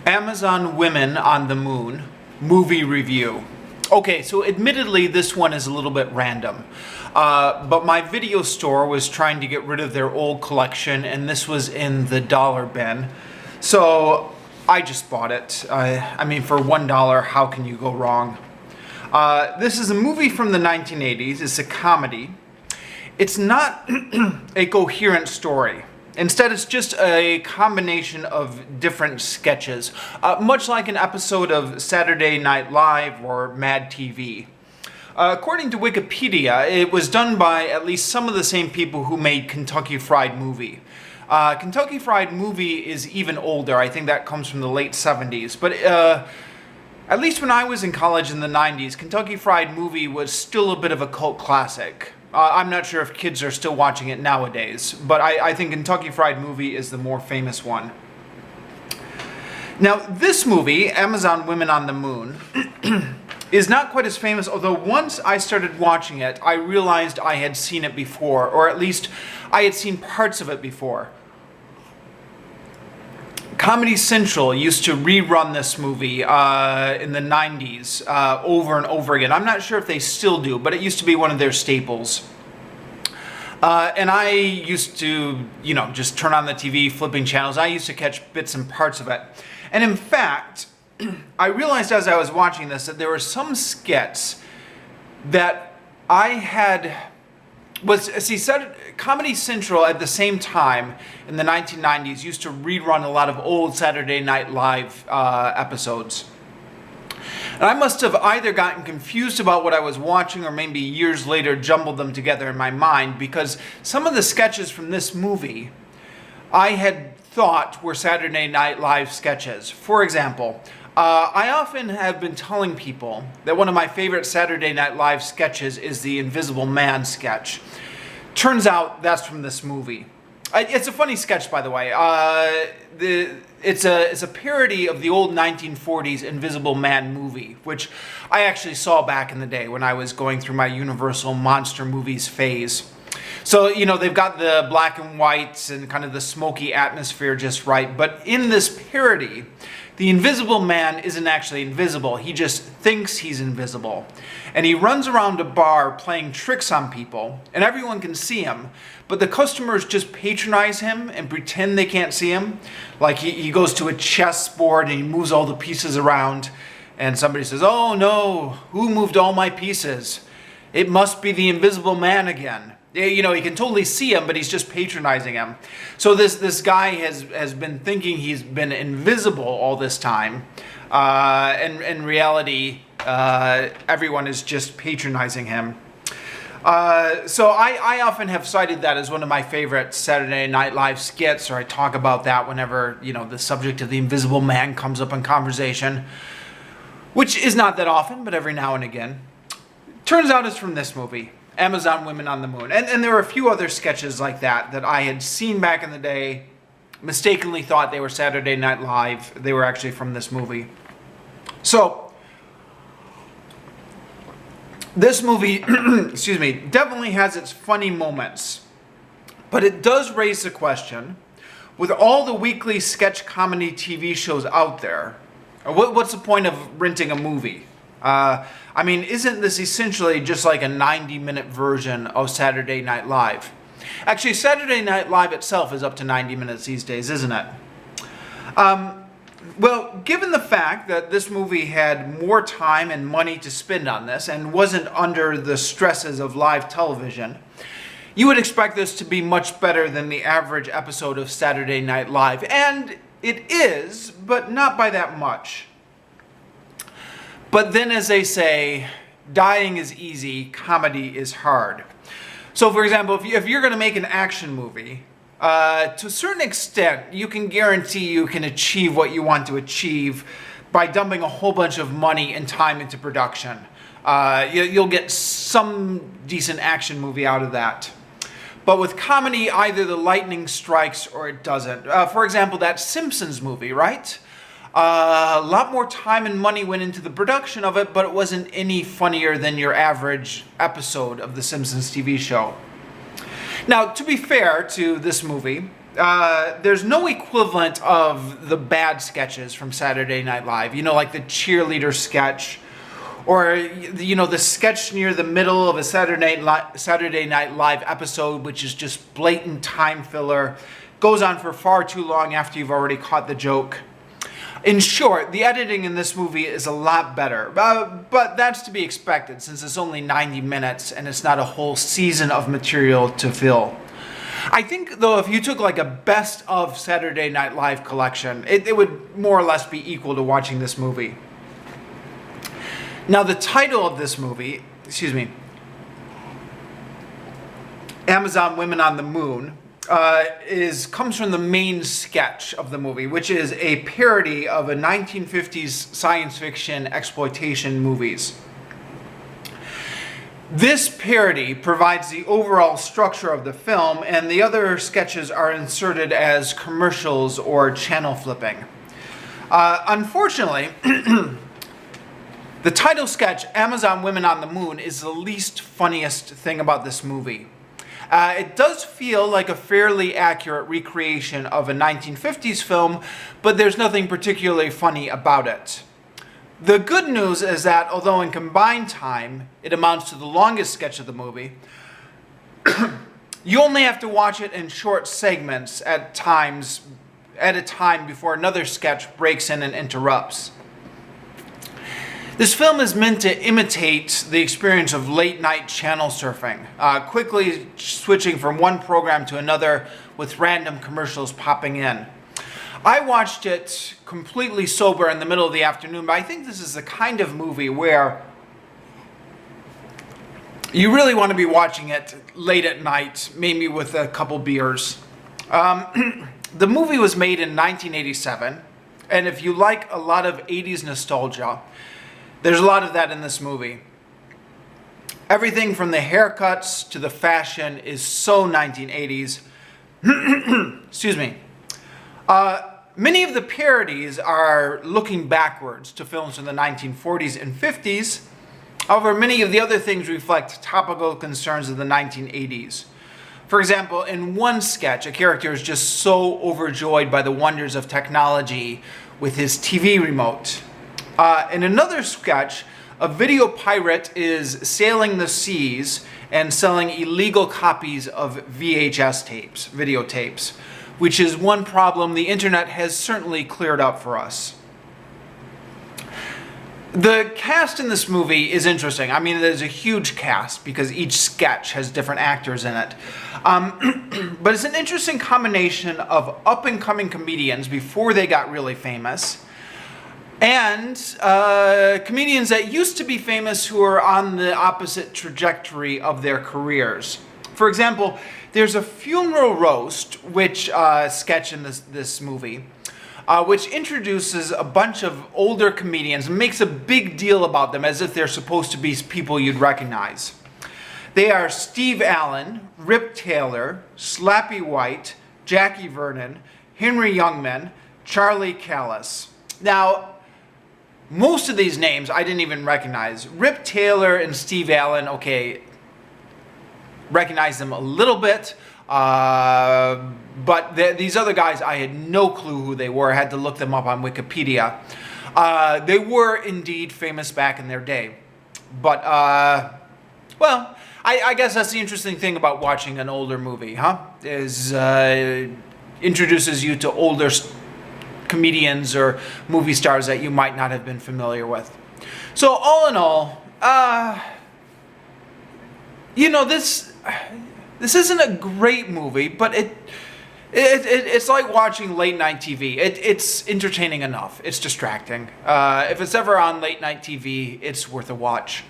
Amazon Women on the Moon movie review. Okay, so admittedly this one is a little bit random, but my video store was trying to get rid of their old collection and this was in the dollar bin, so I just bought it. I mean, for $1, how can you go wrong? This is a movie from the 1980s. It's a comedy. It's not a coherent story. Instead, it's just a combination of different sketches, much like an episode of Saturday Night Live or Mad TV. According to Wikipedia, it was done by at least some of the same people who made Kentucky Fried Movie. Kentucky Fried Movie is even older. I think that comes from the late 70s. But at least when I was in college in the 90s, Kentucky Fried Movie was still a bit of a cult classic. I'm not sure if kids are still watching it nowadays, but I think Kentucky Fried Movie is the more famous one. Now, this movie, Amazon Women on the Moon, is not quite as famous, although once I started watching it, I realized I had seen it before, or at least I had seen parts of it before. Comedy Central used to rerun this movie in the 90s over and over again. I'm not sure if they still do, but it used to be one of their staples. And I used to, just turn on the TV, flipping channels. I used to catch bits and parts of it. And in fact, I realized as I was watching this that there were some skits that I had... Comedy Central at the same time in the 1990s used to rerun a lot of old Saturday Night Live episodes. And I must have either gotten confused about what I was watching or maybe years later jumbled them together in my mind, because some of the sketches from this movie I had thought were Saturday Night Live sketches. For example, I often have been telling people that one of my favorite Saturday Night Live sketches is the Invisible Man sketch. Turns out that's from this movie. It's a funny sketch, by the way. It's a parody of the old 1940s Invisible Man movie, which I actually saw back in the day when I was going through my Universal monster movies phase. So, they've got the black and whites and kind of the smoky atmosphere just right, but in this parody, the Invisible Man isn't actually invisible. He just thinks he's invisible. And he runs around a bar playing tricks on people, and everyone can see him, but the customers just patronize him and pretend they can't see him. Like he goes to a chessboard and he moves all the pieces around, and somebody says, "Oh no, who moved all my pieces? It must be the Invisible Man again." He can totally see him, but he's just patronizing him. So this guy has been thinking he's been invisible all this time. And in reality, everyone is just patronizing him. So I often have cited that as one of my favorite Saturday Night Live skits, or I talk about that whenever, the subject of the Invisible Man comes up in conversation, which is not that often, but every now and again. Turns out it's from this movie, Amazon Women on the Moon. And there were a few other sketches like that I had seen back in the day, mistakenly thought they were Saturday Night Live. They were actually from this movie. So, this movie, excuse me, definitely has its funny moments. But it does raise the question, with all the weekly sketch comedy TV shows out there, what's the point of renting a movie? I mean, isn't this essentially just like a 90-minute version of Saturday Night Live? Actually, Saturday Night Live itself is up to 90 minutes these days, isn't it? Well, given the fact that this movie had more time and money to spend on this and wasn't under the stresses of live television, you would expect this to be much better than the average episode of Saturday Night Live. And it is, but not by that much. But then, as they say, dying is easy, comedy is hard. So, for example, if you're going to make an action movie, to a certain extent, you can guarantee you can achieve what you want to achieve by dumping a whole bunch of money and time into production. You'll get some decent action movie out of that. But with comedy, either the lightning strikes or it doesn't. For example, that Simpsons movie, right? A lot more time and money went into the production of it, but it wasn't any funnier than your average episode of The Simpsons TV show. Now, to be fair to this movie, there's no equivalent of the bad sketches from Saturday Night Live. You know, like the cheerleader sketch, or you know, the sketch near the middle of a Saturday Night Live episode, which is just blatant time filler, goes on for far too long after you've already caught the joke. In short, the editing in this movie is a lot better, but that's to be expected since it's only 90 minutes and it's not a whole season of material to fill. I think, though, if you took like a best of Saturday Night Live collection, it would more or less be equal to watching this movie. Now, the title of this movie, Amazon Women on the Moon, comes from the main sketch of the movie, which is a parody of a 1950s science fiction exploitation movies. This parody provides the overall structure of the film, and the other sketches are inserted as commercials or channel flipping. Unfortunately, the title sketch, Amazon Women on the Moon, is the least funniest thing about this movie. It does feel like a fairly accurate recreation of a 1950s film, but there's nothing particularly funny about it. The good news is that, although in combined time it amounts to the longest sketch of the movie, you only have to watch it in short segments at a time before another sketch breaks in and interrupts. This film is meant to imitate the experience of late-night channel surfing, quickly switching from one program to another with random commercials popping in. I watched it completely sober in the middle of the afternoon, but I think this is the kind of movie where you really want to be watching it late at night, maybe with a couple beers. The movie was made in 1987, and if you like a lot of 80s nostalgia, there's a lot of that in this movie. Everything from the haircuts to the fashion is so 1980s. Excuse me. Many of the parodies are looking backwards to films from the 1940s and 50s. However, many of the other things reflect topical concerns of the 1980s. For example, in one sketch, a character is just so overjoyed by the wonders of technology with his TV remote. In another sketch, a video pirate is sailing the seas and selling illegal copies of VHS tapes, videotapes, which is one problem the internet has certainly cleared up for us. The cast in this movie is interesting. I mean, there's a huge cast because each sketch has different actors in it. But it's an interesting combination of up-and-coming comedians before they got really famous, and comedians that used to be famous who are on the opposite trajectory of their careers. For example, there's a funeral roast, which sketch in this movie, which introduces a bunch of older comedians and makes a big deal about them as if they're supposed to be people you'd recognize. They are Steve Allen, Rip Taylor, Slappy White, Jackie Vernon, Henry Youngman, Charlie Callis. Now, most of these names I didn't even recognize. Rip Taylor and Steve Allen, okay, recognize them a little bit, but these other guys, I had no clue who they were. I had to look them up on Wikipedia. They were indeed famous back in their day. But, well, I guess that's the interesting thing about watching an older movie, huh? Is introduces you to older comedians or movie stars that you might not have been familiar with. So all in all, you know, this isn't a great movie, but it's like watching late night TV. It's entertaining enough. It's distracting. If it's ever on late night TV, it's worth a watch.